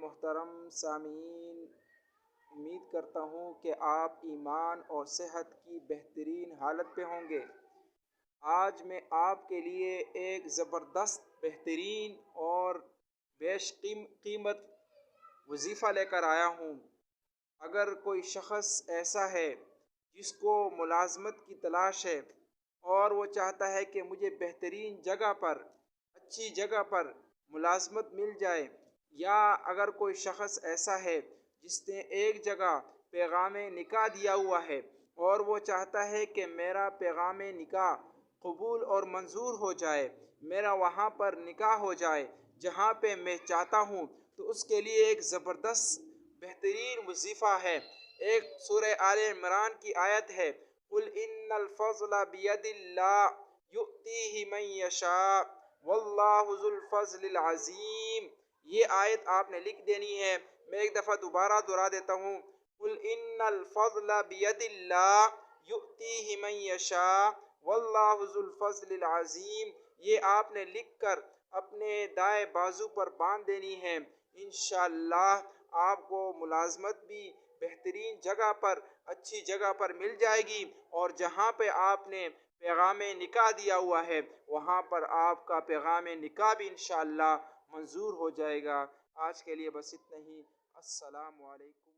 محترم سامعین، امید کرتا ہوں کہ آپ ایمان اور صحت کی بہترین حالت پہ ہوں گے۔ آج میں آپ کے لیے ایک زبردست، بہترین اور بیش قیمت وظیفہ لے کر آیا ہوں۔ اگر کوئی شخص ایسا ہے جس کو ملازمت کی تلاش ہے اور وہ چاہتا ہے کہ مجھے بہترین جگہ پر، اچھی جگہ پر ملازمت مل جائے، یا اگر کوئی شخص ایسا ہے جس نے ایک جگہ پیغام نکاح دیا ہوا ہے اور وہ چاہتا ہے کہ میرا پیغام نکاح قبول اور منظور ہو جائے، میرا وہاں پر نکاح ہو جائے جہاں پہ میں چاہتا ہوں، تو اس کے لیے ایک زبردست بہترین وظیفہ ہے۔ ایک سورہ آل عمران کی آیت ہے، قُلْ إِنَّ الْفَضْلَ بِيَدِ اللَّهِ يُؤْتِيهِ مَن يَشَاءُ وَاللَّهُ ذُو الْفَضْلِ الْعَظِيمِ۔ یہ آیت آپ نے لکھ دینی ہے۔ میں ایک دفعہ دوبارہ دہرا دیتا ہوں، قُلْ إِنَّ الْفَضْلَ بِيَدِ اللَّهِ يُؤْتِيهِ مَن يَشَاءُ وَاللَّهُ ذُو الْفَضْلِ الْعَظِيمِ۔ یہ آپ نے لکھ کر اپنے دائیں بازو پر باندھ دینی ہے۔ انشاءاللہ آپ کو ملازمت بھی بہترین جگہ پر، اچھی جگہ پر مل جائے گی، اور جہاں پہ آپ نے پیغام نکاح دیا ہوا ہے وہاں پر آپ کا پیغام نکاح بھی انشاءاللہ منظور ہو جائے گا۔ آج کے لیے بس اتنا ہی۔ السلام علیکم۔